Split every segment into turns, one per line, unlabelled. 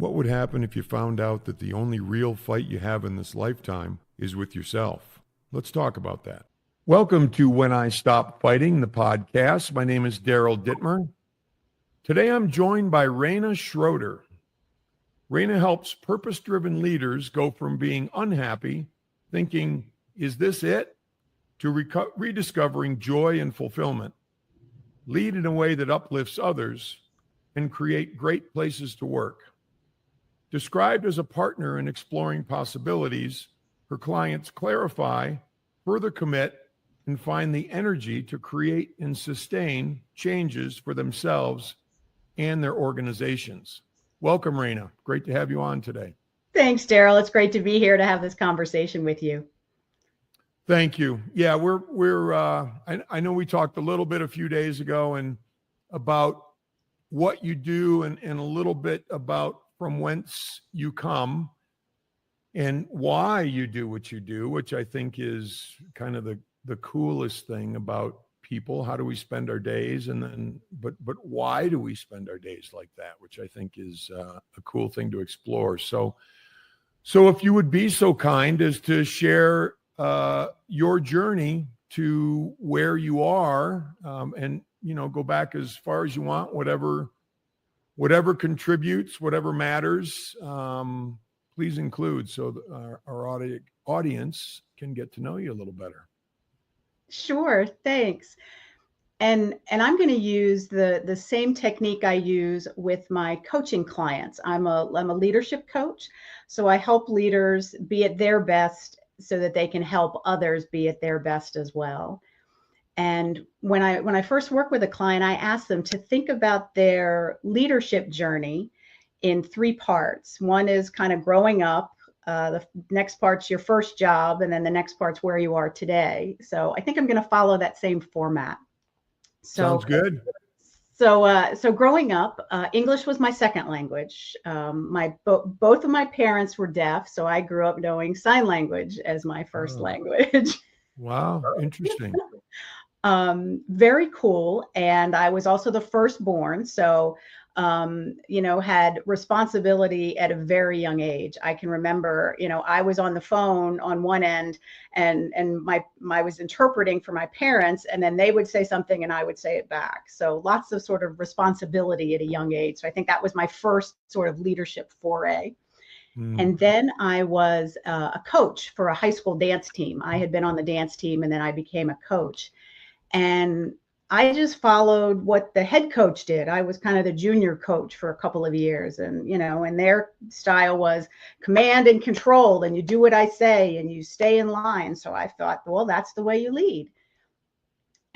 What would happen if you found out that the only real fight you have in this lifetime is with yourself? Let's talk about that. Welcome to When I Stop Fighting, the podcast. My name is Daryl Dittmer. Today I'm joined by Rayna Schroeder. Rayna helps purpose-driven leaders go from being unhappy, thinking, is this it, to rediscovering joy and fulfillment, lead in a way that uplifts others, and create great places to work. Described as a partner in exploring possibilities, her clients clarify, further commit, and find the energy to create and sustain changes for themselves and their organizations. Welcome, Rayna. Great to have you on today.
Thanks, Daryl. It's great to be here to have this conversation with you.
Thank you. Yeah, I know we talked a little bit a few days ago and about what you do and a little bit about from whence you come and why you do what you do, which I think is kind of the coolest thing about people. How do we spend our days? And then, but why do we spend our days like that? Which I think is a cool thing to explore. So if you would be so kind as to share your journey to where you are, and go back as far as you want, whatever contributes, whatever matters, please include so our audience can get to know you a little better.
Sure, thanks. And I'm going to use the same technique I use with my coaching clients. I'm a leadership coach, so I help leaders be at their best so that they can help others be at their best as well. And when I first work with a client, I ask them to think about their leadership journey in three parts. One is kind of growing up. The next part's your first job, and then the next part's where you are today. So I think I'm going to follow that same format.
Sounds good.
So growing up, English was my second language. Both of my parents were deaf, so I grew up knowing sign language as my first language.
Wow, interesting.
Very cool. And I was also the firstborn. So, had responsibility at a very young age. I can remember, I was on the phone on one end and I was interpreting for my parents, and then they would say something and I would say it back. So lots of sort of responsibility at a young age. So I think that was my first sort of leadership foray. And then I was a coach for a high school dance team. I had been on the dance team and then I became a coach. And I just followed what the head coach did. I was kind of the junior coach for a couple of years. And, and their style was command and control, and you do what I say and you stay in line. So I thought, well, that's the way you lead.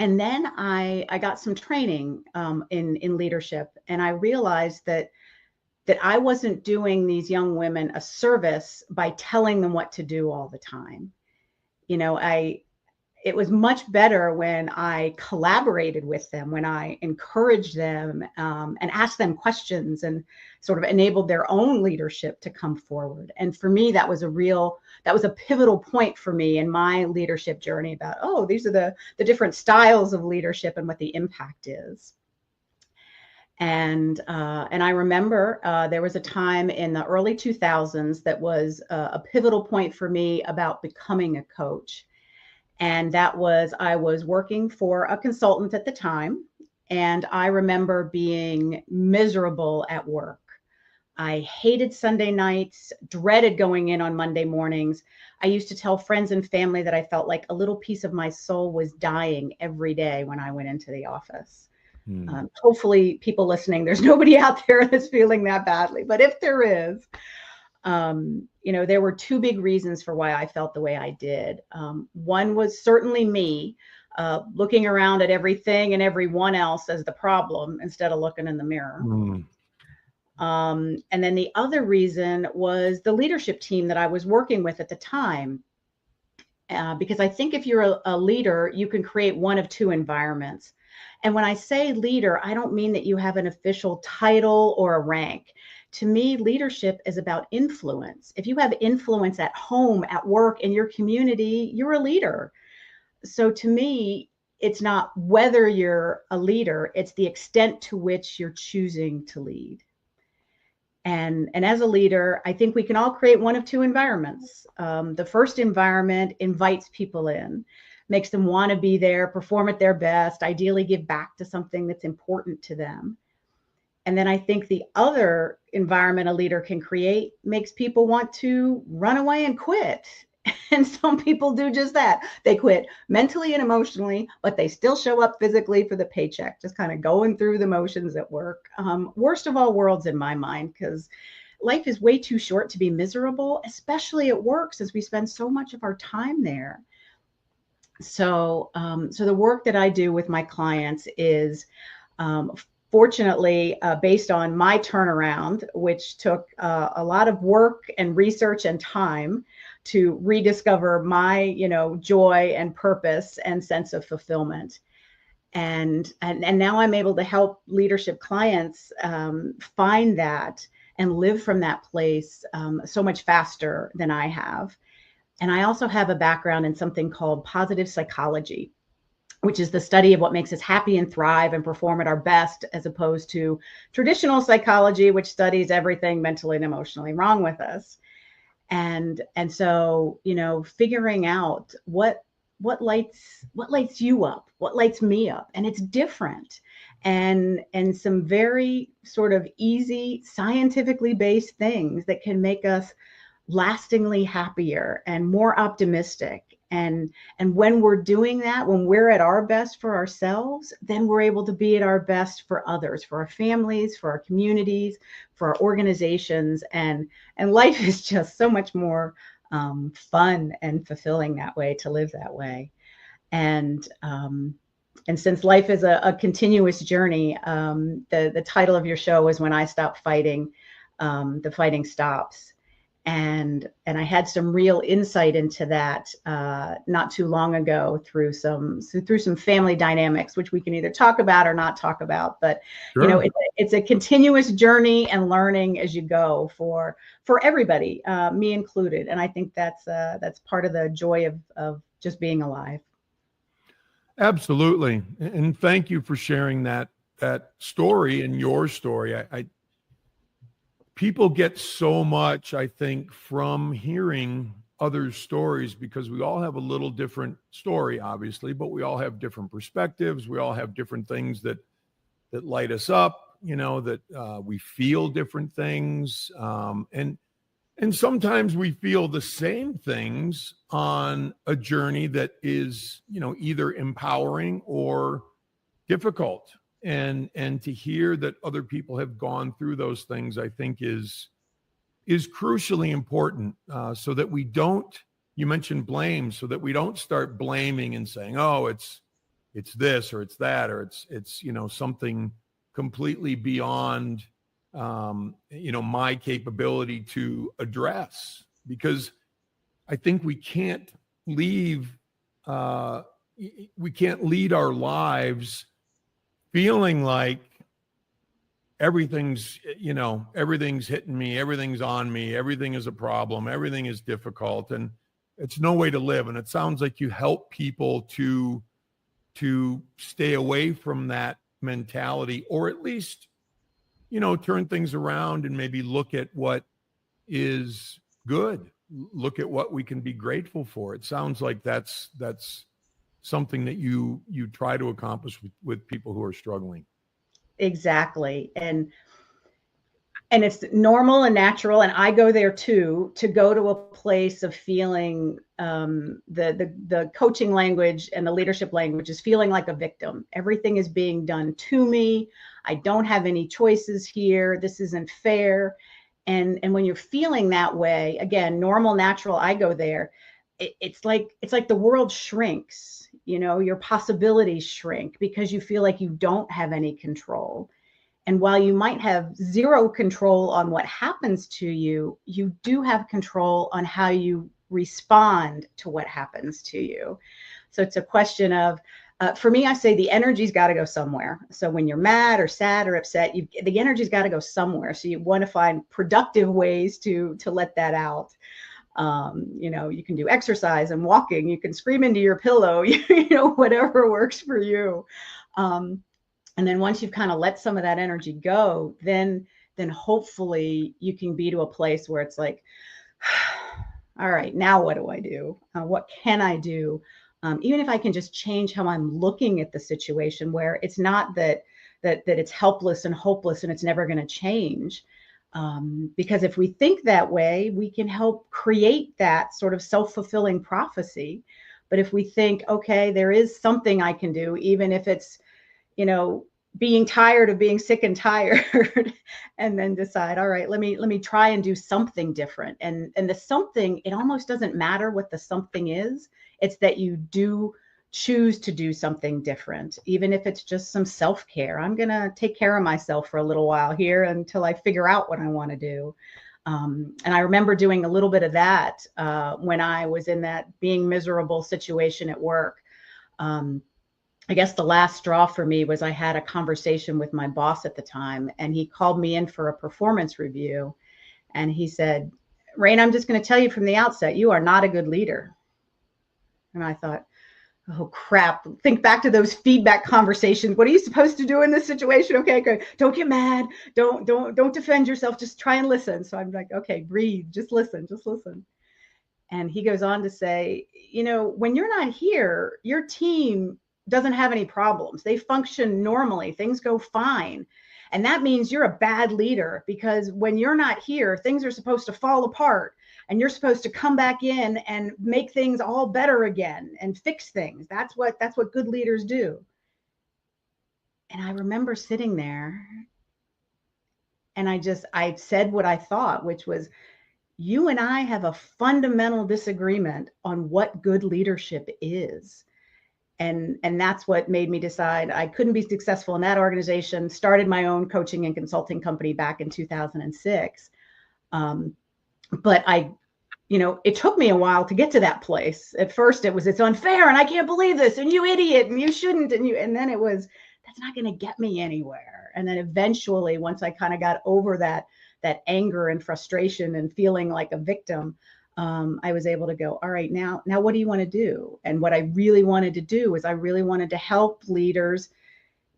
And then I got some training in leadership. And I realized that I wasn't doing these young women a service by telling them what to do all the time. It was much better when I collaborated with them, when I encouraged them and asked them questions and sort of enabled their own leadership to come forward. And for me, that was a pivotal point for me in my leadership journey about, these are the different styles of leadership and what the impact is. And I remember there was a time in the early 2000s that was a pivotal point for me about becoming a coach. And that was, I was working for a consultant at the time, and I remember being miserable at work. I hated Sunday nights, dreaded going in on Monday mornings. I used to tell friends and family that I felt like a little piece of my soul was dying every day when I went into the office. Hopefully people listening, there's nobody out there that's feeling that badly, but if there is, there were two big reasons for why I felt the way I did. One was certainly me looking around at everything and everyone else as the problem instead of looking in the mirror. And then the other reason was the leadership team that I was working with at the time. Because I think if you're a leader, you can create one of two environments. And when I say leader, I don't mean that you have an official title or a rank. To me, leadership is about influence. If you have influence at home, at work, in your community, you're a leader. So to me, it's not whether you're a leader, it's the extent to which you're choosing to lead. And as a leader, I think we can all create one of two environments. The first environment invites people in, makes them want to be there, perform at their best, ideally give back to something that's important to them. And then I think the other environment a leader can create makes people want to run away and quit. And some people do just that. They quit mentally and emotionally, but they still show up physically for the paycheck, just kind of going through the motions at work. Worst of all worlds in my mind, because life is way too short to be miserable, especially at work, since we spend so much of our time there. So the work that I do with my clients is fortunately based on my turnaround, which took a lot of work and research and time to rediscover my, joy and purpose and sense of fulfillment. And now I'm able to help leadership clients find that and live from that place so much faster than I have. And I also have a background in something called positive psychology, which is the study of what makes us happy and thrive and perform at our best, as opposed to traditional psychology, which studies everything mentally and emotionally wrong with us. And so, figuring out what lights you up, what lights me up, and it's different. And some very sort of easy, scientifically based things that can make us lastingly happier and more optimistic. And when we're doing that, when we're at our best for ourselves, then we're able to be at our best for others, for our families, for our communities, for our organizations. And life is just so much more fun and fulfilling that way, to live that way. And since life is a continuous journey, the title of your show is When I Stop Fighting, the Fighting Stops. And I had some real insight into that not too long ago through some family dynamics, which we can either talk about or not talk about. But
Sure.
it's a continuous journey and learning as you go for everybody, me included. And I think that's part of the joy of just being alive.
Absolutely. And thank you for sharing that story and your story. People get so much, I think, from hearing others' stories, because we all have a little different story, obviously, but we all have different perspectives. We all have different things that light us up, that we feel different things. And sometimes we feel the same things on a journey that is, either empowering or difficult. And to hear that other people have gone through those things, I think is crucially important, so that we don't, you mentioned blame, so that we don't start blaming and saying, oh, it's this or it's that, or it's something completely beyond my capability to address. Because I think we can't lead our lives feeling like everything's hitting me, everything's on me, everything is a problem, everything is difficult, and it's no way to live. And it sounds like you help people to stay away from that mentality, or at least, turn things around and maybe look at what is good, look at what we can be grateful for. It sounds like that's something that you try to accomplish with people who are struggling.
Exactly. And it's normal and natural. And I go there too, to go to a place of feeling the coaching language and the leadership language is feeling like a victim. Everything is being done to me. I don't have any choices here. This isn't fair. And when you're feeling that way, again, normal, natural, I go there. It's like the world shrinks, your possibilities shrink, because you feel like you don't have any control. And while you might have zero control on what happens to you, you do have control on how you respond to what happens to you. So it's a question of, for me, I say the energy's got to go somewhere. So when you're mad or sad or upset, the energy's got to go somewhere. So you want to find productive ways to let that out. You can do exercise and walking, you can scream into your pillow, whatever works for you. And then once you've kind of let some of that energy go, then then hopefully you can be to a place where it's like, all right, now what do I do? What can I do? Even if I can just change how I'm looking at the situation, where it's not that it's helpless and hopeless and it's never going to change. Because if we think that way, we can help create that sort of self-fulfilling prophecy. But if we think, okay, there is something I can do, even if it's, being tired of being sick and tired, and then decide, all right, let me try and do something different. And the something, it almost doesn't matter what the something is. It's that you do choose to do something different, even if it's just some self-care. I'm going to take care of myself for a little while here until I figure out what I want to do. And I remember doing a little bit of that when I was in that being miserable situation at work. I guess the last straw for me was I had a conversation with my boss at the time, and he called me in for a performance review. And he said, Rayna, I'm just going to tell you from the outset, you are not a good leader. And I thought, oh, crap. Think back to those feedback conversations. What are you supposed to do in this situation? Okay, good. Don't get mad. Don't defend yourself. Just try and listen. So I'm like, okay, breathe. Just listen. And he goes on to say, when you're not here, your team doesn't have any problems. They function normally. Things go fine. And that means you're a bad leader, because when you're not here, things are supposed to fall apart, and you're supposed to come back in and make things all better again and fix things. That's what good leaders do. And I remember sitting there, and I said what I thought, which was, you and I have a fundamental disagreement on what good leadership is. And that's what made me decide I couldn't be successful in that organization, started my own coaching and consulting company back in 2006. But it took me a while to get to that place. At first it was, it's unfair and I can't believe this and you idiot and you shouldn't. And then it was, that's not going to get me anywhere. And then eventually, once I kind of got over that anger and frustration and feeling like a victim, I was able to go, all right, now what do you want to do? And what I really wanted to do is I really wanted to help leaders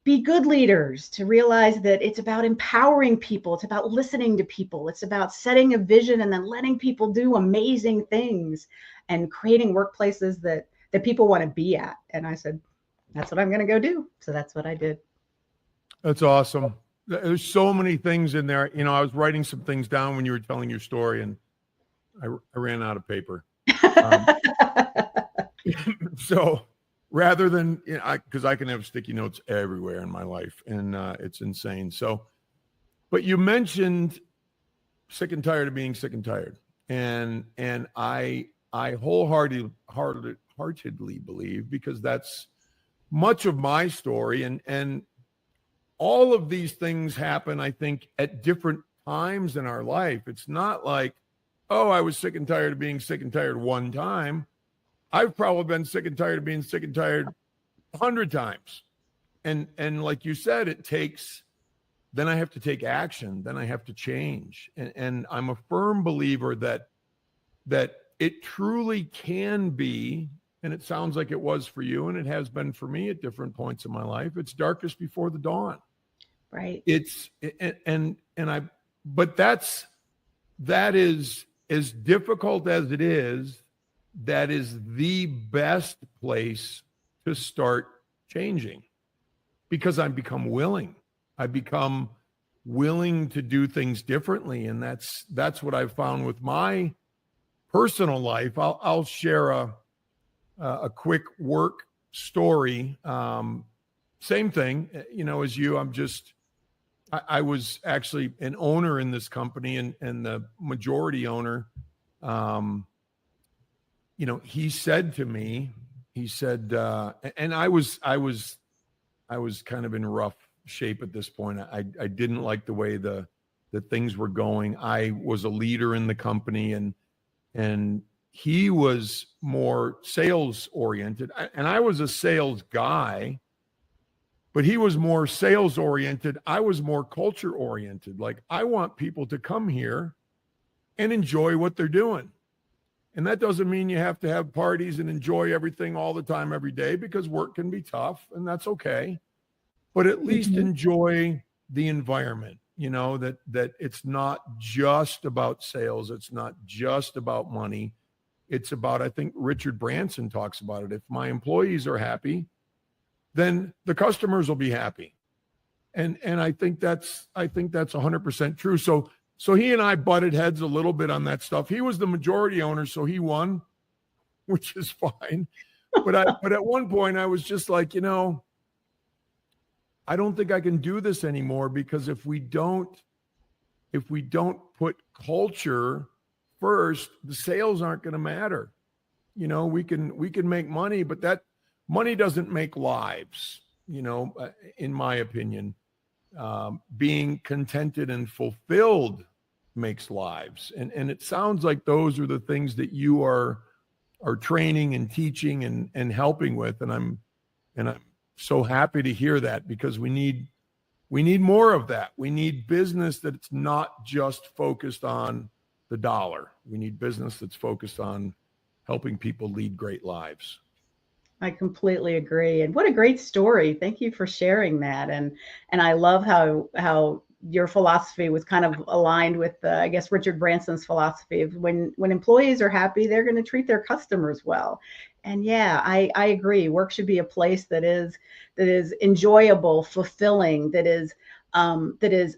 be good leaders, to realize that it's about empowering people. It's about listening to people. It's about setting a vision and then letting people do amazing things and creating workplaces that people want to be at. And I said, that's what I'm going to go do. So that's what I did.
That's awesome. There's so many things in there. I was writing some things down when you were telling your story, and I ran out of paper. So rather than, because I can have sticky notes everywhere in my life, and it's insane. So, but you mentioned sick and tired of being sick and tired. And I wholeheartedly believe, because that's much of my story, and all of these things happen, I think, at different times in our life. It's not like, oh, I was sick and tired of being sick and tired one time. I've probably been sick and tired of being sick and tired 100 times. And like you said, then I have to take action. Then I have to change. And I'm a firm believer that it truly can be, and it sounds like it was for you, and it has been for me at different points in my life, it's darkest before the dawn.
Right.
But that is, as difficult as it is, that is the best place to start changing, because I become willing to do things differently. And that's what I've found with my personal life. I'll share a quick work story. Same thing, as you. I was actually an owner in this company, and the majority owner, he said to me, and I was kind of in rough shape at this point. I didn't like the way the things were going. I was a leader in the company, and he was more sales oriented, and I was a sales guy, but he was more sales oriented. I was more culture oriented. Like, I want people to come here and enjoy what they're doing. And that doesn't mean you have to have parties and enjoy everything all the time, every day, because work can be tough, and that's okay. But at least enjoy the environment. that it's not just about sales. It's not just about money. It's about, I think Richard Branson talks about it. If my employees are happy, then the customers will be happy. And I think that's 100% true. So he and I butted heads a little bit on that stuff. He was the majority owner, so he won, which is fine. But at one point I was just like, I don't think I can do this anymore, because if we don't put culture first, the sales aren't going to matter. We can make money, but that money doesn't make lives, in my opinion. Being contented and fulfilled makes lives. And it sounds like those are the things that you are training and teaching and helping with. And I'm so happy to hear that, because we need more of that. We need business that's not just focused on the dollar. We need business that's focused on helping people lead great lives.
I completely agree. And what a great story. Thank you for sharing that. And I love how your philosophy was kind of aligned with, I guess, Richard Branson's philosophy of when employees are happy, they're going to treat their customers well. And yeah, I agree. Work should be a place that is enjoyable, fulfilling, that is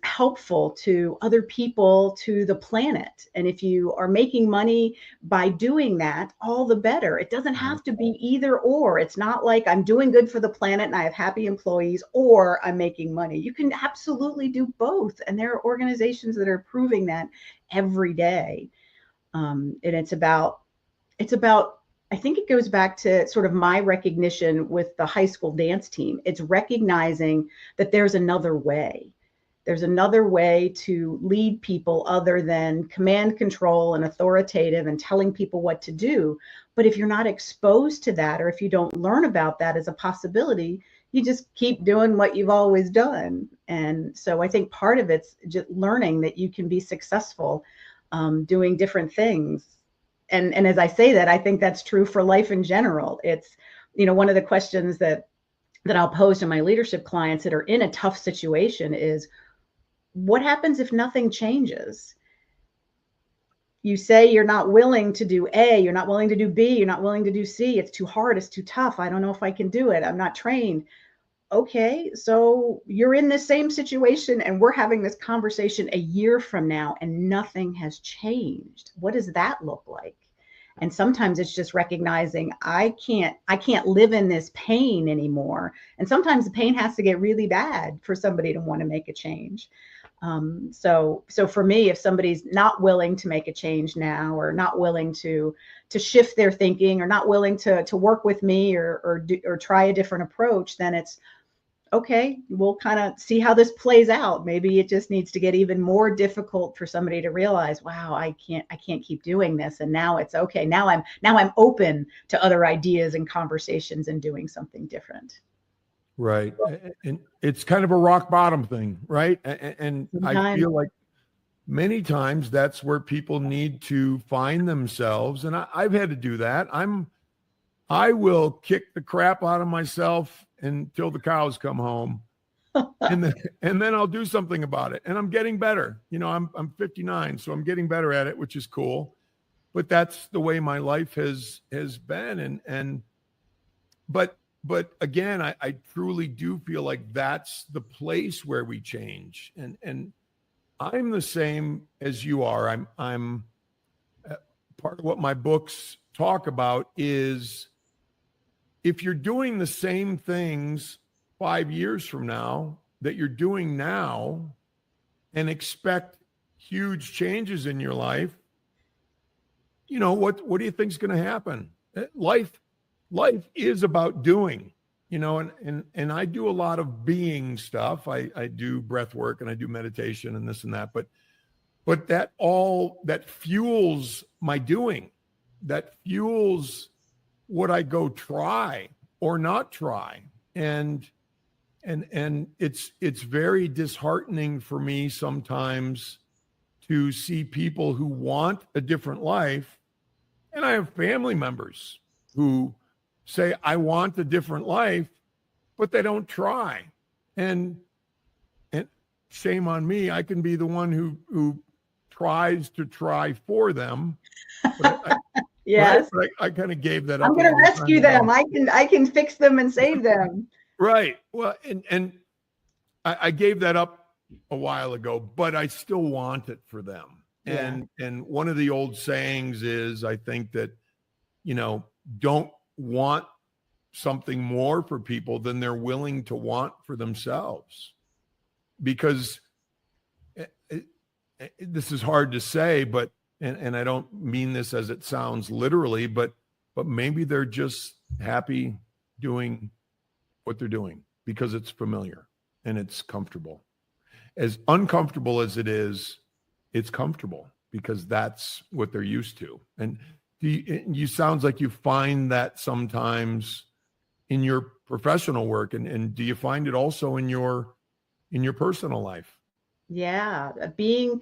helpful to other people, to the planet. And if you are making money by doing that, all the better. It doesn't have to be either or. It's not like I'm doing good for the planet and I have happy employees, or I'm making money. You can absolutely do both. And there are organizations that are proving that every day. And it's about, I think it goes back to sort of my recognition with the high school dance team. It's recognizing that there's another way. There's another way to lead people other than command, control, and authoritative and telling people what to do. But if you're not exposed to that, or if you don't learn about that as a possibility, you just keep doing what you've always done. And so I think part of it's just learning that you can be successful doing different things. And as I say that, I think that's true for life in general. It's, one of the questions that I'll pose to my leadership clients that are in a tough situation is, what happens if nothing changes? You say you're not willing to do A, you're not willing to do B, you're not willing to do C. It's too hard, it's too tough. I don't know if I can do it. I'm not trained. Okay, so you're in this same situation and we're having this conversation a year from now and nothing has changed. What does that look like? And sometimes it's just recognizing I can't live in this pain anymore. And sometimes the pain has to get really bad for somebody to want to make a change. So for me, if somebody's not willing to make a change now, or not willing to shift their thinking, or not willing to work with me or try a different approach, then it's okay, we'll kind of see how this plays out. Maybe it just needs to get even more difficult for somebody to realize, wow, I can't keep doing this. And now it's okay. Now I'm open to other ideas and conversations and doing something different.
Right. And it's kind of a rock bottom thing, right? And I feel like many times that's where people need to find themselves. And I've had to do that. I will kick the crap out of myself until the cows come home, and then I'll do something about it. And I'm getting better. I'm 59, so I'm getting better at it, which is cool. But that's the way my life has been. But again, I truly do feel like that's the place where we change. And I'm the same as you are. I'm part of what my books talk about is, if you're doing the same things 5 years from now that you're doing now and expect huge changes in your life, what do you think is going to happen? Life is about doing, and I do a lot of being stuff. I do breath work and I do meditation and this and that, but that fuels my doing, that fuels what I go try or not try. And it's very disheartening for me sometimes to see people who want a different life. And I have family members who say, I want a different life, but they don't try. And shame on me. I can be the one who tries to try for them. But
Yes.
right? But I kind of gave that up.
I'm going to rescue them. I can fix them and save them.
Right. Well, and I gave that up a while ago, but I still want it for them.
Yeah.
And one of the old sayings is, I think that, don't want something more for people than they're willing to want for themselves. Because this is hard to say, but, and I don't mean this as it sounds literally, but maybe they're just happy doing what they're doing because it's familiar and it's comfortable. As uncomfortable as it is, it's comfortable because that's what they're used to. And you sounds like you find that sometimes in your professional work, and do you find it also in your personal life?
Yeah, being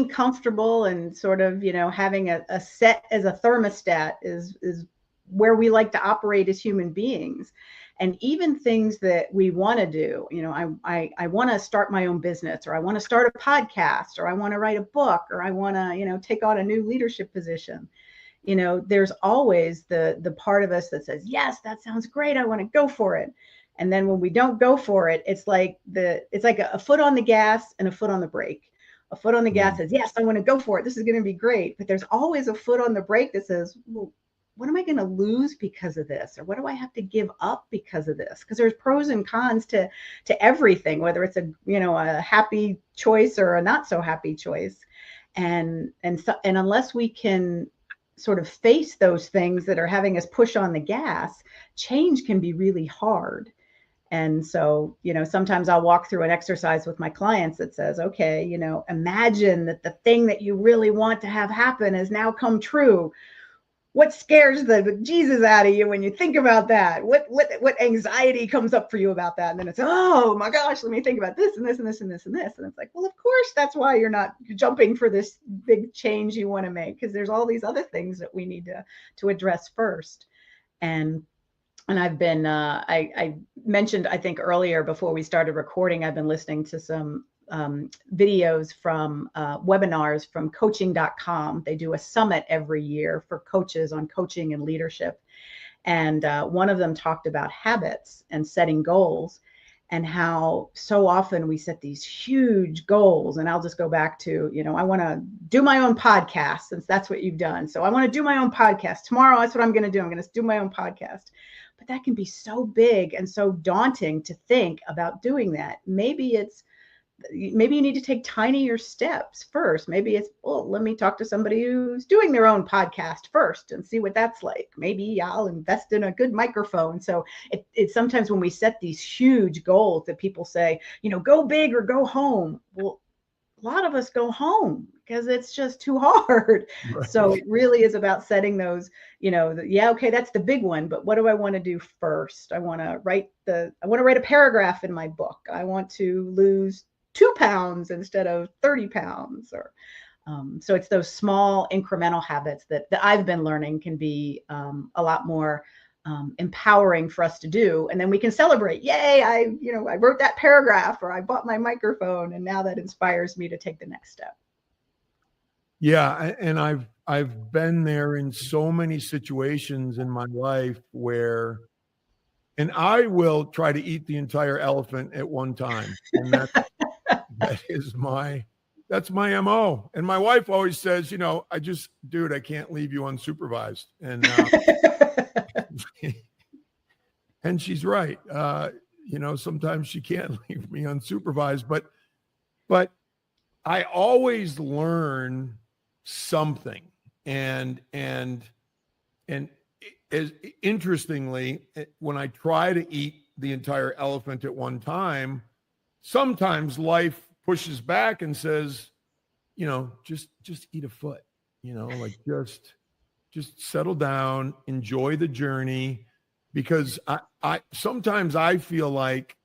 comfortable and sort of, having a set as a thermostat is where we like to operate as human beings. And even things that we want to do, I want to start my own business, or I want to start a podcast, or I want to write a book, or I want to, take on a new leadership position. There's always the part of us that says, yes, that sounds great, I want to go for it. And then when we don't go for it, it's like a foot on the gas and a foot on the brake. A foot on the gas says, yes, I want to go for it, this is going to be great. But there's always a foot on the brake that says, well, what am I going to lose because of this? Or what do I have to give up because of this? Because there's pros and cons to everything, whether it's a happy choice or a not so happy choice. And unless we can sort of face those things that are having us push on the gas, change can be really hard. And so, sometimes I'll walk through an exercise with my clients that says, okay, imagine that the thing that you really want to have happen has now come true. What scares the Jesus out of you when you think about that? What anxiety comes up for you about that? And then it's, oh my gosh, let me think about this and this and this and this and this. And it's like, well, of course, that's why you're not jumping for this big change you want to make, because there's all these other things that we need to address first. And I've been, I mentioned, I think earlier before we started recording, I've been listening to some videos from webinars from coaching.com. They do a summit every year for coaches on coaching and leadership. And one of them talked about habits and setting goals, and how so often we set these huge goals. And I'll just go back to, I want to do my own podcast, since that's what you've done. So I want to do my own podcast tomorrow. That's what I'm going to do. I'm going to do my own podcast. But that can be so big and so daunting to think about doing that. Maybe you need to take tinier steps first. Maybe it's, well, let me talk to somebody who's doing their own podcast first and see what that's like. Maybe I'll invest in a good microphone. So it's sometimes when we set these huge goals that people say, go big or go home. Well, a lot of us go home because it's just too hard. Right. So it really is about setting those, okay, that's the big one, but what do I want to do first? I want to write a paragraph in my book. I want to lose 2 pounds instead of 30 pounds. Or so it's those small incremental habits that I've been learning can be a lot more empowering for us to do. And then we can celebrate, yay, I wrote that paragraph, or I bought my microphone, and now that inspires me to take the next step.
Yeah. And I've been there in so many situations in my life where, and I will try to eat the entire elephant at one time. And that's my MO. And my wife always says, I can't leave you unsupervised. And, and she's right. Sometimes she can't leave me unsupervised, but I always learn something. And as interestingly, when I try to eat the entire elephant at one time, sometimes life pushes back and says, just eat a foot, just settle down, enjoy the journey. Because I sometimes I feel like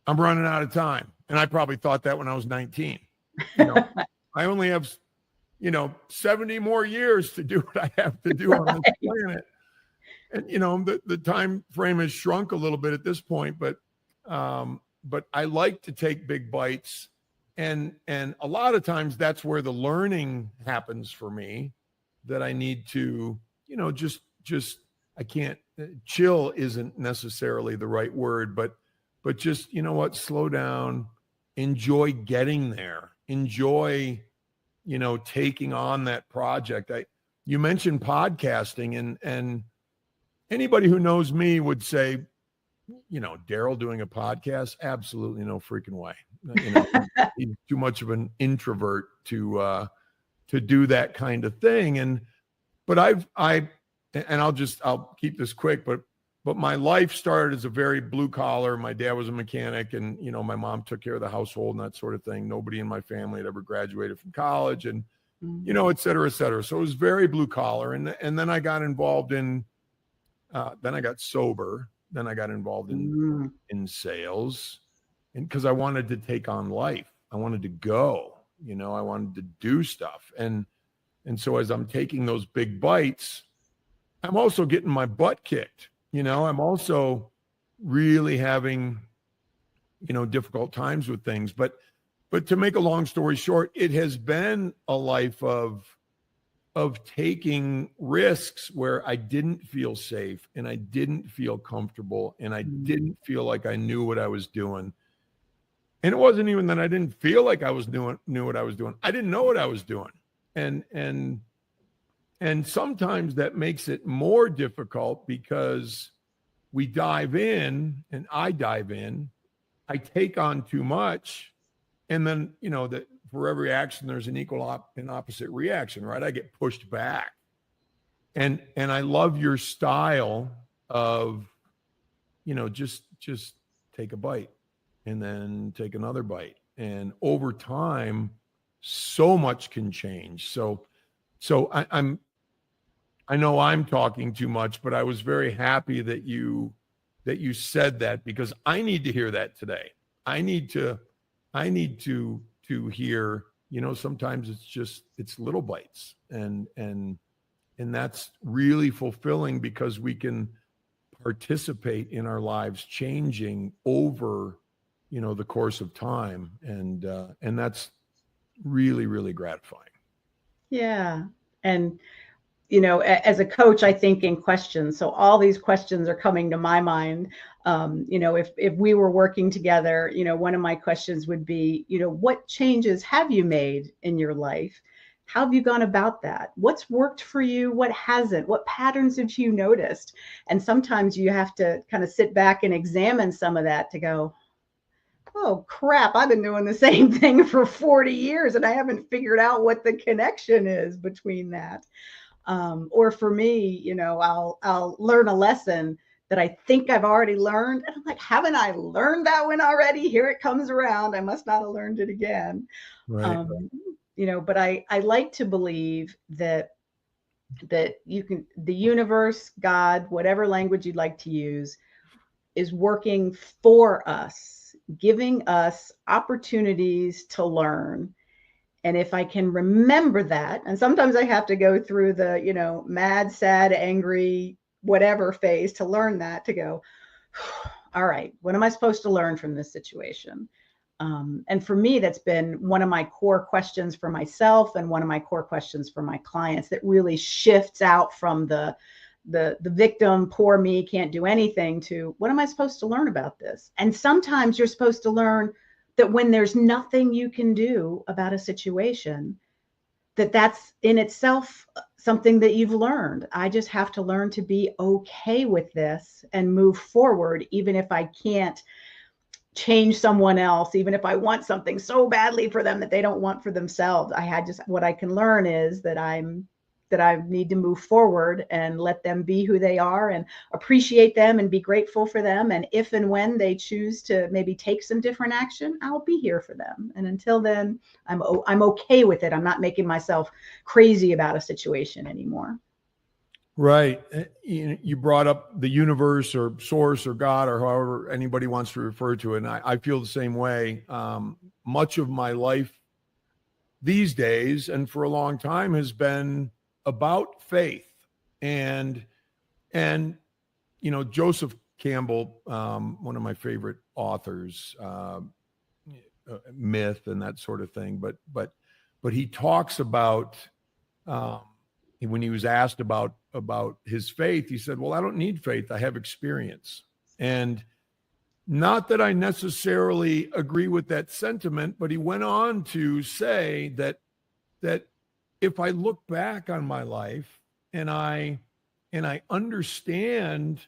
I'm running out of time. And I probably thought that when I was 19. I only have, 70 more years to do what I have to do on this planet. And, the time frame has shrunk a little bit at this point, but I like to take big bites and a lot of times that's where the learning happens for me, that I need to, just I can't, chill isn't necessarily the right word, but just, slow down, enjoy getting there, enjoy, taking on that project. You mentioned podcasting, and anybody who knows me would say, Daryl doing a podcast, absolutely no freaking way. He's too much of an introvert to do that kind of thing. But I'll keep this quick, but my life started as a very blue collar. My dad was a mechanic, and, my mom took care of the household and that sort of thing. Nobody in my family had ever graduated from college, and, et cetera, et cetera. So it was very blue collar. And then I got involved in, then I got sober. Then I got involved in sales, and because I wanted to take on life. I wanted to go, I wanted to do stuff. And so as I'm taking those big bites, I'm also getting my butt kicked. I'm also really having, difficult times with things. But to make a long story short, it has been a life of taking risks where I didn't feel safe, and I didn't feel comfortable, and I didn't feel like I knew what I was doing. And it wasn't even that I didn't feel like I knew what I was doing. I didn't know what I was doing. And sometimes that makes it more difficult, because we dive in, and I dive in, I take on too much. And then, that for every action, there's an equal and opposite reaction, right? I get pushed back. And I love your style of, just take a bite and then take another bite. And over time, so much can change. So I know I'm talking too much, but I was very happy that you said that, because I need to hear that today. I need to hear, sometimes it's little bites, and that's really fulfilling, because we can participate in our lives changing over, the course of time. And that's really, really gratifying.
Yeah. And, as a coach, I think in questions. So all these questions are coming to my mind. If we were working together, one of my questions would be, what changes have you made in your life? How have you gone about that? What's worked for you? What hasn't? What patterns have you noticed? And sometimes you have to kind of sit back and examine some of that to go, oh crap, I've been doing the same thing for 40 years and I haven't figured out what the connection is between that. Or for me, I'll learn a lesson that I think I've already learned. And I'm like, haven't I learned that one already? Here it comes around. I must not have learned it again.
Right.
But I like to believe that you can, the universe, God, whatever language you'd like to use, is working for us, giving us opportunities to learn. And if I can remember that, and sometimes I have to go through the, mad, sad, angry, whatever phase to learn that, to go, all right, what am I supposed to learn from this situation? And for me, that's been one of my core questions for myself, and one of my core questions for my clients, that really shifts out from the victim, poor me, can't do anything, to what am I supposed to learn about this? And sometimes you're supposed to learn that when there's nothing you can do about a situation, that's in itself something that you've learned. I just have to learn to be okay with this and move forward, even if I can't change someone else, even if I want something so badly for them that they don't want for themselves. What I can learn is that I need to move forward and let them be who they are, and appreciate them and be grateful for them. And if and when they choose to maybe take some different action, I'll be here for them. And until then, I'm okay with it. I'm not making myself crazy about a situation anymore.
Right. You brought up the universe or source or God or however anybody wants to refer to it. And I feel the same way. Much of my life these days, and for a long time, has been about faith. And Joseph Campbell, one of my favorite authors, myth and that sort of thing. But he talks about, when he was asked about his faith, he said, well, I don't need faith. I have experience. And not that I necessarily agree with that sentiment, but he went on to say that if I look back on my life and I understand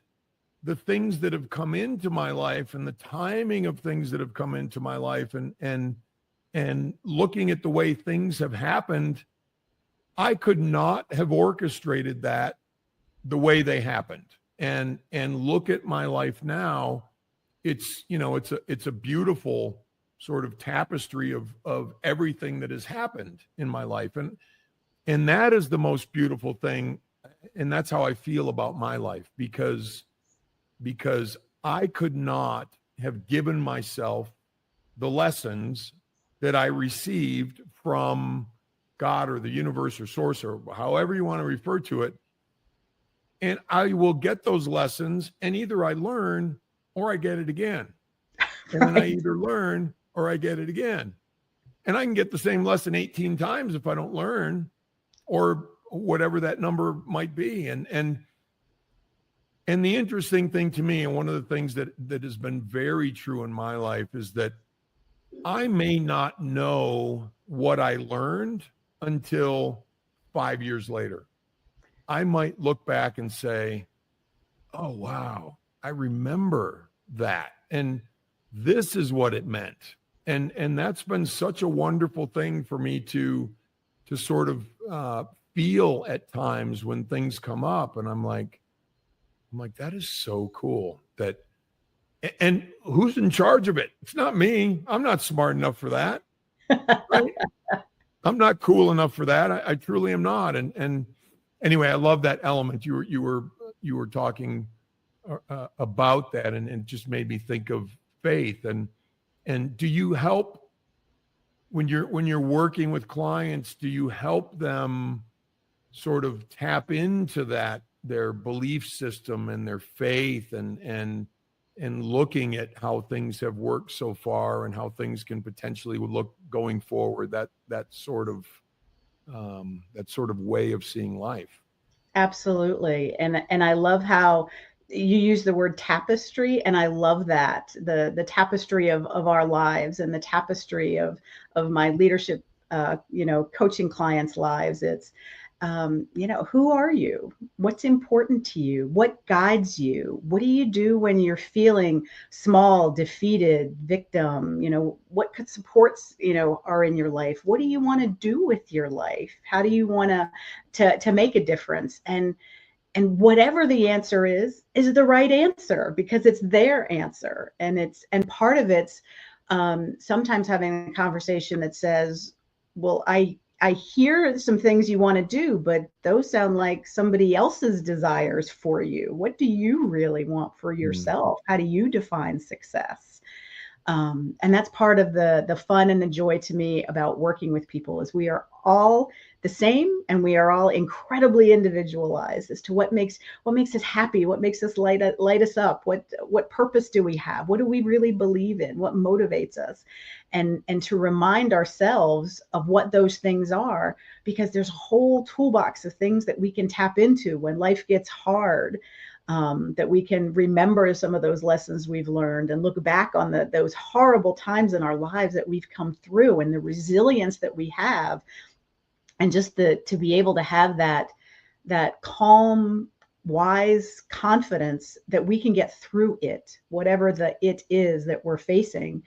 the things that have come into my life and the timing of things that have come into my life and looking at the way things have happened, I could not have orchestrated that the way they happened. And look at my life now. It's a beautiful sort of tapestry of everything that has happened in my life. And that is the most beautiful thing. And that's how I feel about my life, because I could not have given myself the lessons that I received from God or the universe or source or however you want to refer to it. And I will get those lessons, and either I learn or I get it again. And then I either learn or I get it again. And I can get the same lesson 18 times if I don't learn, or whatever that number might be. And the interesting thing to me, and one of the things that has been very true in my life, is that I may not know what I learned until 5 years later. I might look back and say, oh, wow, I remember that. And this is what it meant. And that's been such a wonderful thing for me to sort of feel at times when things come up. And I'm like, that is so cool. And who's in charge of it? It's not me. I'm not smart enough for that. Right? I'm not cool enough for that. I truly am not. And anyway, I love that element. You were talking about that, and it just made me think of faith. And do you help when you're working with clients? Do you help them sort of tap into that, their belief system and their faith, and looking at how things have worked so far and how things can potentially look going forward? That sort of way of seeing life.
Absolutely. And I love how you use the word tapestry, and I love that, the tapestry of our lives, and the tapestry of my leadership coaching clients' lives. It's who are you? What's important to you? What guides you? What do you do when you're feeling small, defeated, victim? What supports are in your life? What do you want to do with your life? How do you want to make a difference? And whatever the answer is the right answer, because it's their answer. And part of it's sometimes having a conversation that says, well, I hear some things you want to do, but those sound like somebody else's desires for you. What do you really want for yourself? How do you define success? And that's part of the fun and the joy to me about working with people, is we are all the same, and we are all incredibly individualized as to what makes us happy, what makes us light us up, what purpose do we have, what do we really believe in, what motivates us, and to remind ourselves of what those things are, because there's a whole toolbox of things that we can tap into when life gets hard. That we can remember some of those lessons we've learned and look back on those horrible times in our lives that we've come through, and the resilience that we have, and just to be able to have that calm, wise confidence that we can get through it, whatever it is that we're facing.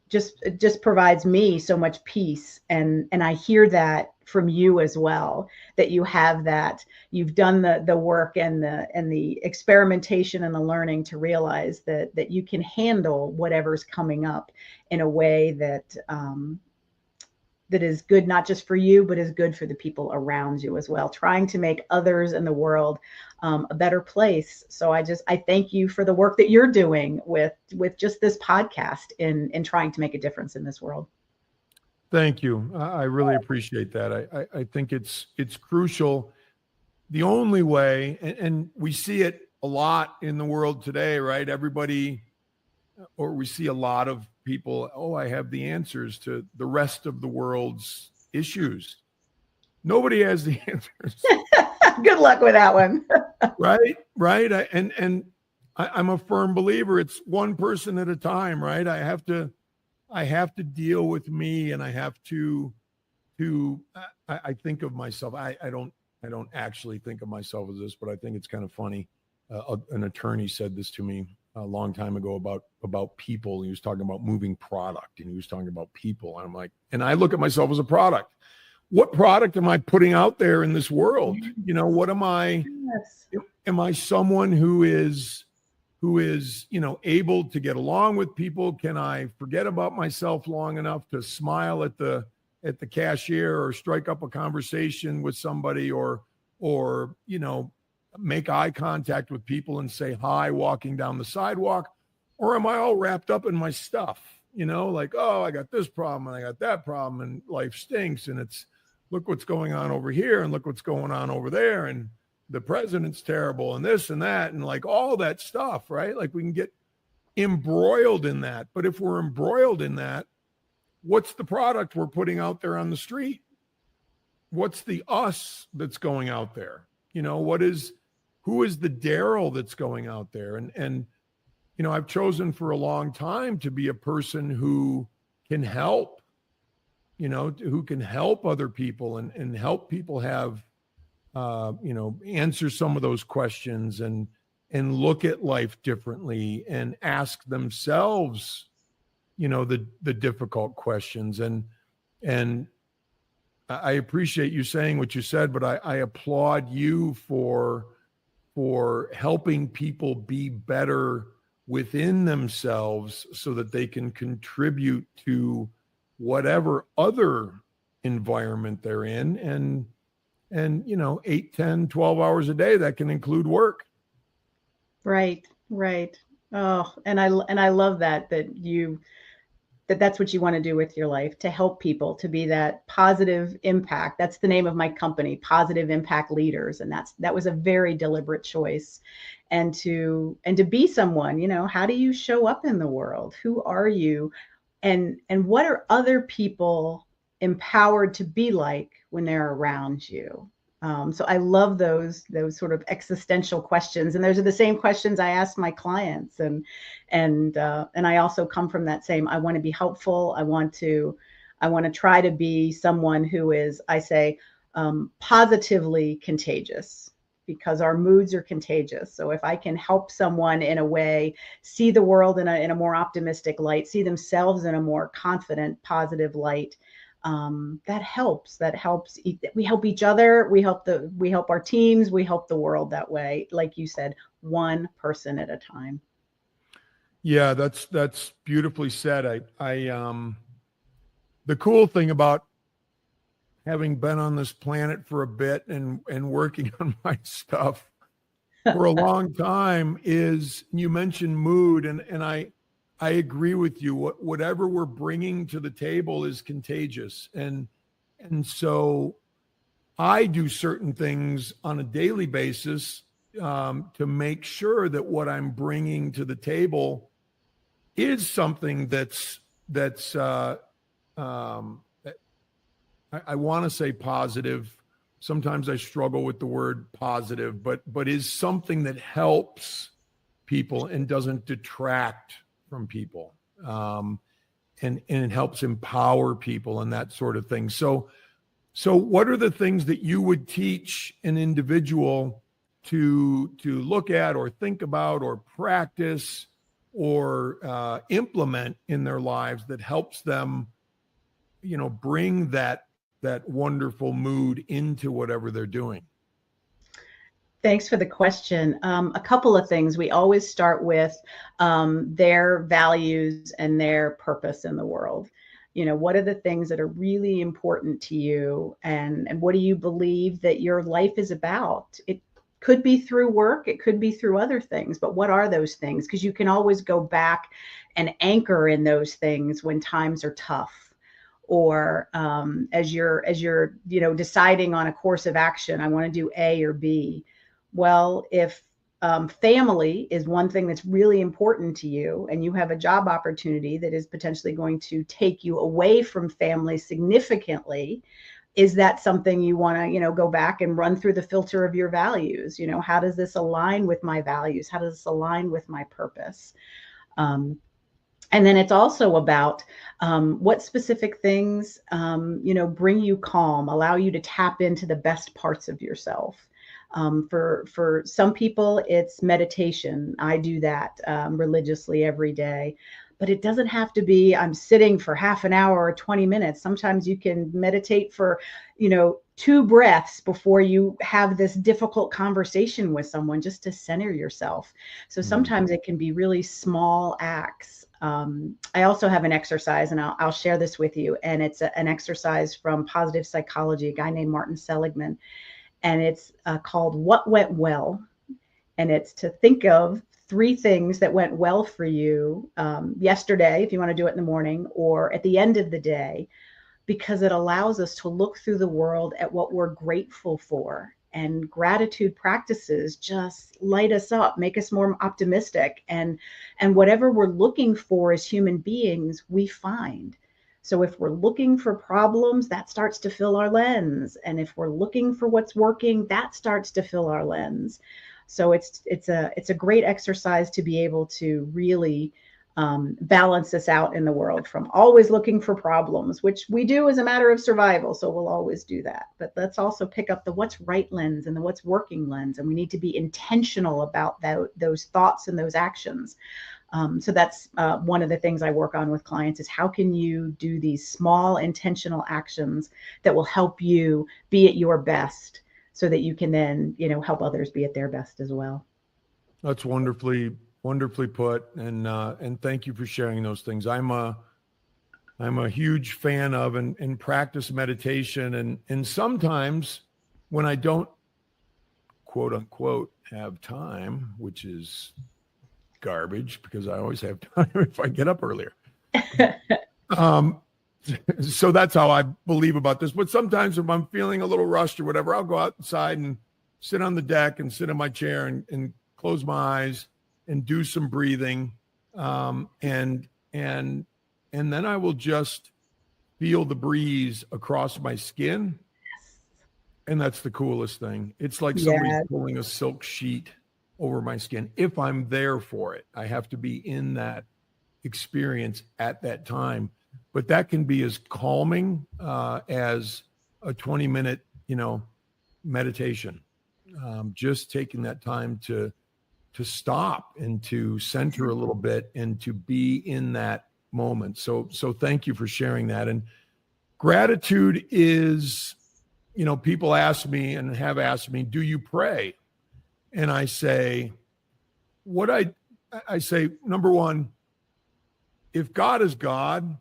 Just provides me so much peace. And I hear that from you as well, that you have that, you've done the work and the experimentation and the learning to realize that you can handle whatever's coming up in a way that is good, not just for you, but is good for the people around you as well, trying to make others in the world a better place. So I thank you for the work that you're doing with just this podcast in trying to make a difference in this world.
Thank you. I really appreciate that. I think it's crucial. The only way, and we see it a lot in the world today, right? Everybody, or we see a lot of people, oh, I have the answers to the rest of the world's issues. Nobody has the answers.
Good luck with that one.
Right. I'm a firm believer. It's one person at a time, right? I have to deal with me, and I have to I think of myself. I don't actually think of myself as this, but I think it's kind of funny. An attorney said this to me a long time ago about people. He was talking about moving product, and he was talking about people. And I'm like, and I look at myself as a product. What product am I putting out there in this world? You know, what am I?
Yes.
Am I someone who is, you know, able to get along with people? Can I forget about myself long enough to smile at the cashier, or strike up a conversation with somebody, or, you know, make eye contact with people and say hi walking down the sidewalk? Or am I all wrapped up in my stuff? You know, like, oh, I got this problem and I got that problem, and life stinks, and it's, look what's going on over here, and look what's going on over there, and the president's terrible, and this and that, and like all that stuff, right? Like we can get embroiled in that. But if we're embroiled in that, what's the product we're putting out there on the street? What's the us that's going out there? You know, who is the Daryl that's going out there? And, you know, I've chosen for a long time to be a person who can help, you know, who can help other people, and help people have, you know, answer some of those questions, and look at life differently, and ask themselves, you know, the difficult questions. And I appreciate you saying what you said, but I applaud you for helping people be better within themselves, so that they can contribute to whatever other environment they're in. And, you know, 8, 10, 12 hours a day, that can include work.
Right. Oh, and I love that that's what you want to do with your life, to help people, to be that positive impact. That's the name of my company, Positive Impact Leaders. And that was a very deliberate choice. And to be someone, you know, how do you show up in the world? Who are you? And what are other people empowered to be like when they're around you? So I love those sort of existential questions, and those are the same questions I ask my clients. And I also come from that same. I want to be helpful. I want to try to be someone who is, I say, positively contagious, because our moods are contagious. So if I can help someone in a way see the world in a more optimistic light, see themselves in a more confident, positive light, that helps. We help each other. We help our teams. We help the world that way. Like you said, one person at a time.
Yeah, that's beautifully said. The cool thing about having been on this planet for a bit and working on my stuff for a long time is, you mentioned mood, and I agree with you. Whatever we're bringing to the table is contagious. And so I do certain things on a daily basis to make sure that what I'm bringing to the table is something that's I want to say positive. Sometimes I struggle with the word positive, but is something that helps people and doesn't detract from people, and it helps empower people and that sort of thing. So what are the things that you would teach an individual to look at, or think about, or practice, or implement in their lives that helps them, you know, bring that wonderful mood into whatever they're doing?
Thanks for the question. A couple of things. We always start with their values and their purpose in the world. You know, what are the things that are really important to you, and what do you believe that your life is about? It could be through work, it could be through other things, but what are those things? Because you can always go back and anchor in those things when times are tough, or as you're you know, deciding on a course of action. I want to do A or B. Well, if family is one thing that's really important to you, and you have a job opportunity that is potentially going to take you away from family significantly, is that something you want to, go back and run through the filter of your values? How does this align with my values? How does this align with my purpose? And then it's also about what specific things, bring you calm, allow you to tap into the best parts of yourself. For some people, it's meditation. I do that religiously every day. But it doesn't have to be, I'm sitting for half an hour or 20 minutes. Sometimes you can meditate for, 2 breaths before you have this difficult conversation with someone, just to center yourself. So sometimes it can be really small acts. I also have an exercise, and I'll share this with you. And it's an exercise from positive psychology, a guy named Martin Seligman. And it's called What Went Well. And it's to think of 3 things that went well for you yesterday, if you want to do it in the morning, or at the end of the day, because it allows us to look through the world at what we're grateful for. And gratitude practices just light us up, make us more optimistic. And whatever we're looking for as human beings, we find. So if we're looking for problems, that starts to fill our lens. And if we're looking for what's working, that starts to fill our lens. So it's a great exercise to be able to really balance this out in the world, from always looking for problems, which we do as a matter of survival. So we'll always do that. But let's also pick up the what's right lens and the what's working lens. And we need to be intentional about those thoughts and those actions. So that's one of the things I work on with clients, is how can you do these small intentional actions that will help you be at your best, so that you can then, help others be at their best as well.
That's wonderfully put. And thank you for sharing those things. I'm a huge fan of and practice meditation. And sometimes when I don't, quote unquote, have time, which is garbage, because I always have time if I get up earlier. So that's how I believe about this. But sometimes if I'm feeling a little rushed or whatever, I'll go outside and sit on the deck and sit in my chair and close my eyes and do some breathing. And then I will just feel the breeze across my skin. And that's the coolest thing. It's like somebody's pulling a silk sheet over my skin. If I'm there for it, I have to be in that experience at that time. But that can be as calming as a 20-minute, meditation. Just taking that time to stop and to center a little bit and to be in that moment. So thank you for sharing that. And gratitude is, people ask me and have asked me, do you pray? And I say, I say, number one, if God is God,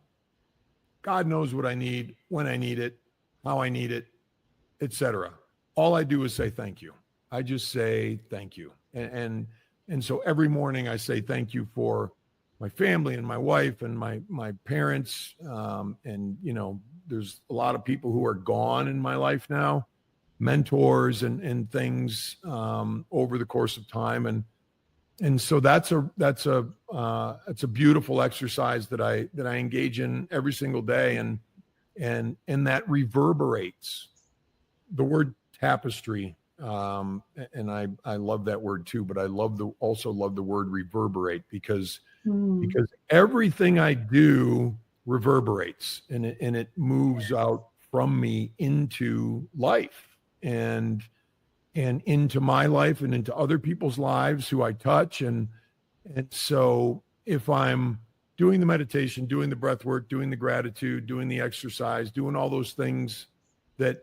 God knows what I need, when I need it, how I need it, etc. All I do is say thank you. I just say thank you. And so every morning I say thank you for my family and my wife and my parents. And, there's a lot of people who are gone in my life now, mentors and things over the course of time. And so that's a beautiful exercise that I engage in every single day. And that reverberates. The word tapestry, and I love that word too, but I also love the word reverberate, because everything I do reverberates and it moves out from me into life and into my life and into other people's lives who I touch. And so if I'm doing the meditation, doing the breath work, doing the gratitude, doing the exercise, doing all those things that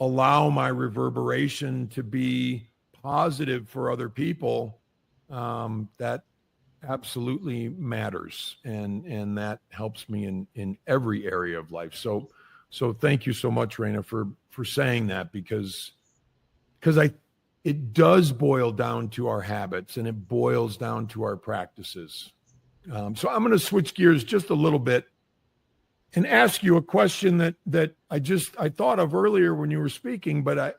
allow my reverberation to be positive for other people, that absolutely matters. And that helps me in every area of life. So thank you so much, Rayna, for saying that, because it does boil down to our habits and it boils down to our practices. So I'm going to switch gears just a little bit and ask you a question that I thought of earlier when you were speaking, but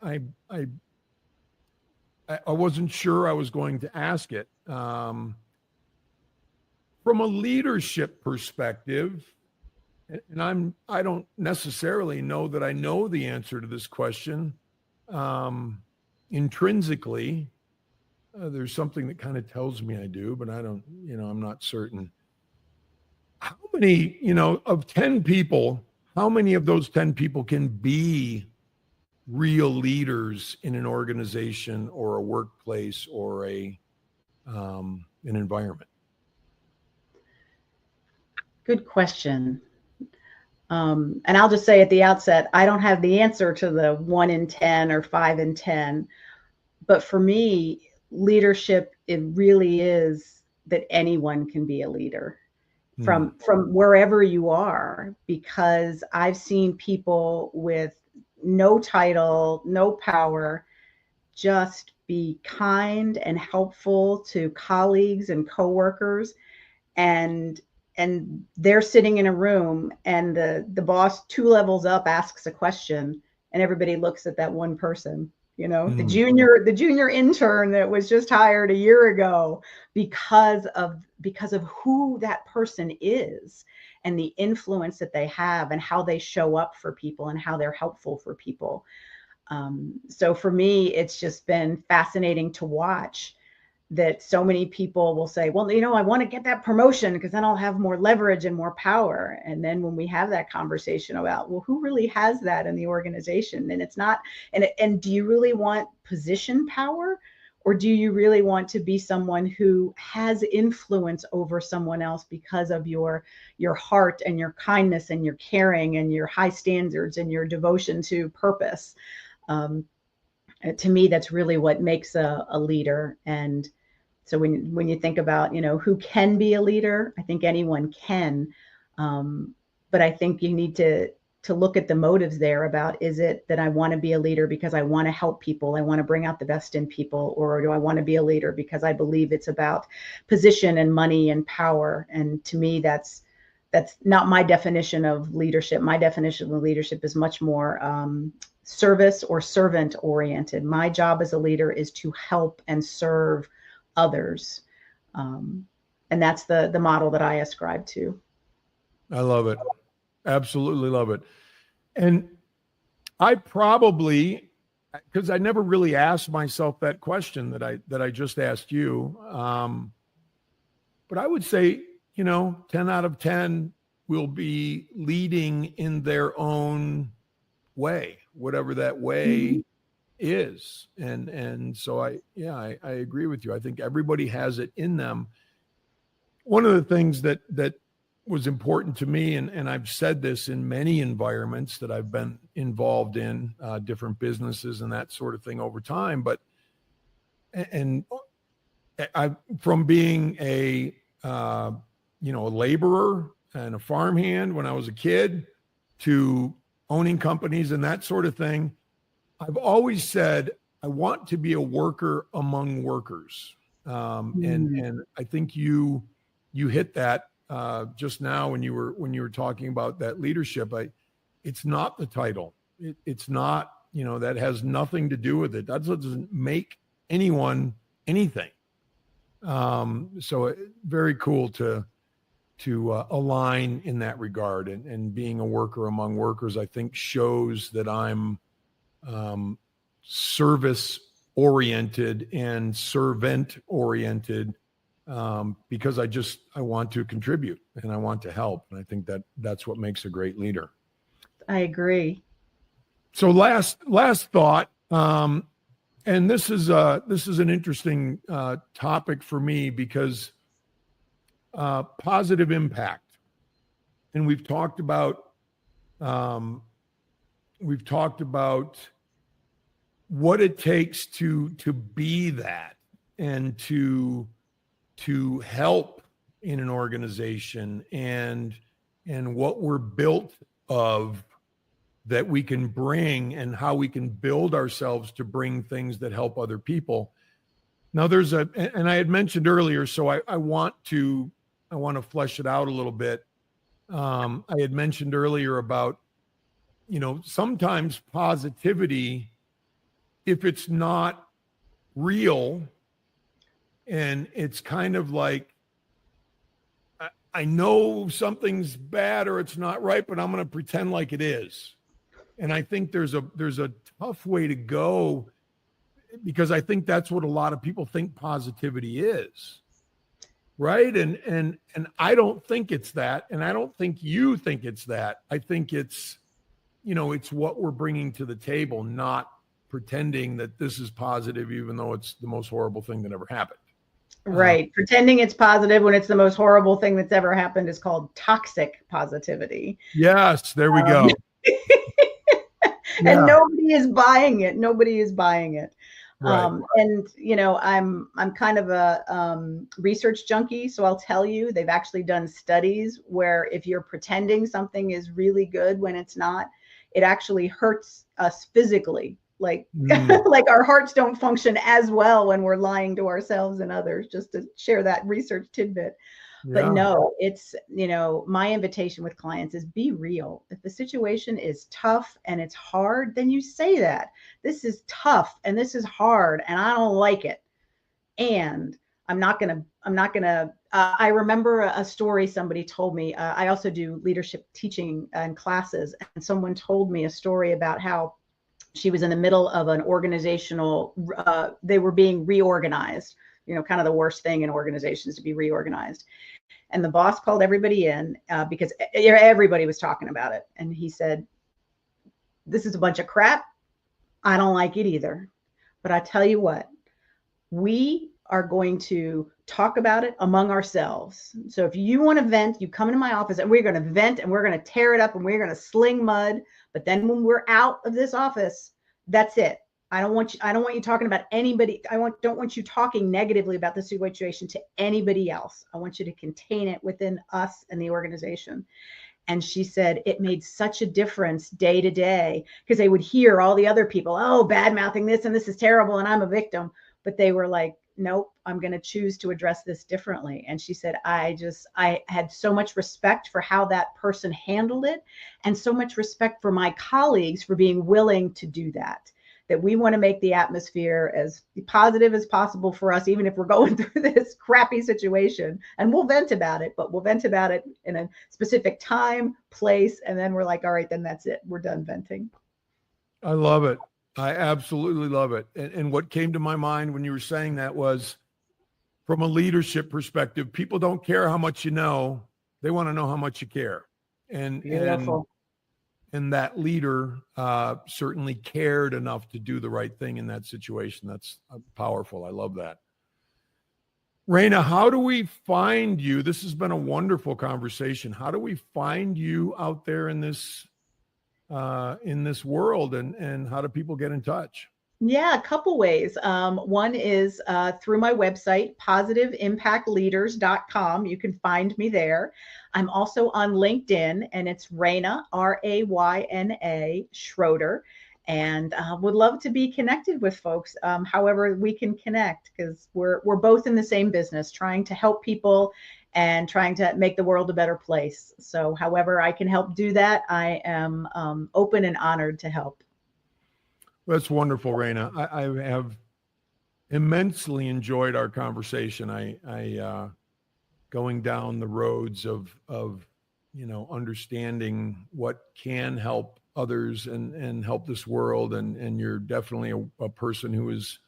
I wasn't sure I was going to ask it. From a leadership perspective, and I don't necessarily know that I know the answer to this question. Intrinsically, there's something that kind of tells me I do, but I don't, I'm not certain. How many, of 10 people, how many of those 10 people can be real leaders in an organization or a workplace or an environment?
Good question. And I'll just say at the outset, I don't have the answer to the 1 in 10 or 5 in 10. But for me, leadership, it really is that anyone can be a leader from wherever you are, because I've seen people with no title, no power, just be kind and helpful to colleagues and coworkers, and they're sitting in a room and the boss 2 levels up asks a question and everybody looks at that one person, the junior intern that was just hired a year ago, because of who that person is and the influence that they have and how they show up for people and how they're helpful for people. So for me, it's just been fascinating to watch that so many people will say, well, I want to get that promotion because then I'll have more leverage and more power. And then when we have that conversation about, well, who really has that in the organization? And it's not, and do you really want position power, or do you really want to be someone who has influence over someone else because of your heart and your kindness and your caring and your high standards and your devotion to purpose? To me, that's really what makes a leader. And so when you think about, who can be a leader, I think anyone can. But I think you need to look at the motives there about, is it that I want to be a leader because I want to help people, I want to bring out the best in people, or do I want to be a leader because I believe it's about position and money and power? And to me, that's not my definition of leadership. My definition of leadership is much more service or servant oriented. My job as a leader is to help and serve others. And that's the model that I ascribe to.
I love it. Absolutely love it. And I probably, because I never really asked myself that question that I just asked you. But I would say, 10 out of 10 will be leading in their own way, whatever that way is. And so I agree with you. I think everybody has it in them. One of the things that was important to me, and I've said this in many environments that I've been involved in, different businesses and that sort of thing over time, but from being a laborer and a farmhand when I was a kid to owning companies and that sort of thing, I've always said I want to be a worker among workers. And I think you hit that just now when you were talking about that leadership. It's not the title. It's not, that has nothing to do with it. That doesn't make anyone anything. So very cool to align in that regard, and being a worker among workers, I think shows that I'm service oriented and servant oriented, because I want to contribute and I want to help. And I think that's what makes a great leader.
I agree.
So last thought, and this is an interesting topic for me, because positive impact, and we've talked about what it takes to be that, and to help in an organization, and what we're built of, that we can bring, and how we can build ourselves to bring things that help other people. Now and I had mentioned earlier, so I want to flesh it out a little bit. I had mentioned earlier about, sometimes positivity, if it's not real. And it's kind of like, I know something's bad or it's not right, but I'm going to pretend like it is. And I think there's a tough way to go, because I think that's what a lot of people think positivity is. Right. And I don't think it's that. And I don't think you think it's that. I think it's, it's what we're bringing to the table, not pretending that this is positive, even though it's the most horrible thing that ever happened.
Right. Pretending it's positive when it's the most horrible thing that's ever happened is called toxic positivity.
Yes, there we go.
And nobody is buying it. Nobody is buying it.
Right.
And I'm kind of a research junkie, so I'll tell you, they've actually done studies where if you're pretending something is really good when it's not, it actually hurts us physically. Like like our hearts don't function as well when we're lying to ourselves and others, just to share that research tidbit. But no, it's, my invitation with clients is be real. If the situation is tough and it's hard, then you say that this is tough and this is hard and I don't like it. And I remember a story somebody told me. I also do leadership teaching and classes. And someone told me a story about how she was in the middle of an organizational, they were being reorganized, kind of the worst thing in organizations, to be reorganized. And the boss called everybody in because everybody was talking about it. And he said, this is a bunch of crap. I don't like it either. But I tell you what, we are going to talk about it among ourselves. So if you want to vent, you come into my office and we're going to vent and we're going to tear it up and we're going to sling mud. But then when we're out of this office, that's it. I don't want you talking about anybody. Don't want you talking negatively about the situation to anybody else. I want you to contain it within us and the organization. And she said it made such a difference day to day, because they would hear all the other people, oh, bad mouthing this and this is terrible and I'm a victim. But they were like, nope, I'm going to choose to address this differently. And she said, I had so much respect for how that person handled it, and so much respect for my colleagues for being willing to do that we want to make the atmosphere as positive as possible for us, even if we're going through this crappy situation. And we'll vent about it, but we'll vent about it in a specific time, place, and then we're like, all right, then that's it. We're done venting.
I love it. I absolutely love it. And what came to my mind when you were saying that was, from a leadership perspective, people don't care how much you know. They want to know how much you care. And that leader certainly cared enough to do the right thing in that situation. That's powerful. I love that. Rayna, how do we find you? This has been a wonderful conversation. How do we find you out there in this world, and how do people get in touch?
Yeah, a couple ways. One is through my website, positiveimpactleaders.com. You can find me there. I'm also on LinkedIn, and it's Rayna, Rayna Schroeder, and would love to be connected with folks. However we can connect, because we're both in the same business, trying to help people and trying to make the world a better place. So however I can help do that, I am open and honored to help.
That's wonderful, Rayna. I have immensely enjoyed our conversation. I going down the roads of understanding what can help others and help this world. And you're definitely a person who's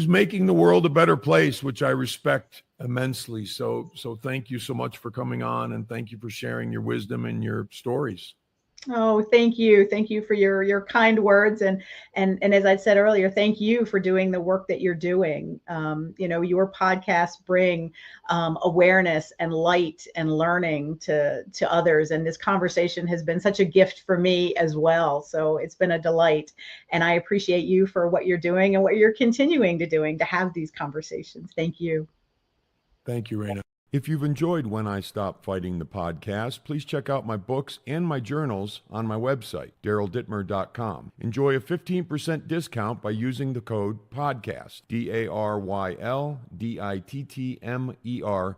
making the world a better place, which I respect immensely. So thank you so much for coming on, and thank you for sharing your wisdom and your stories.
Oh, thank you. Thank you for your kind words. And as I said earlier, thank you for doing the work that you're doing. Your podcasts bring awareness and light and learning to others. And this conversation has been such a gift for me as well. So it's been a delight. And I appreciate you for what you're doing and what you're continuing to have these conversations. Thank you.
Thank you, Rayna. If you've enjoyed When I Stop Fighting the podcast, please check out my books and my journals on my website, DarylDittmer.com. Enjoy a 15% discount by using the code PODCAST, DARYLDITTMER.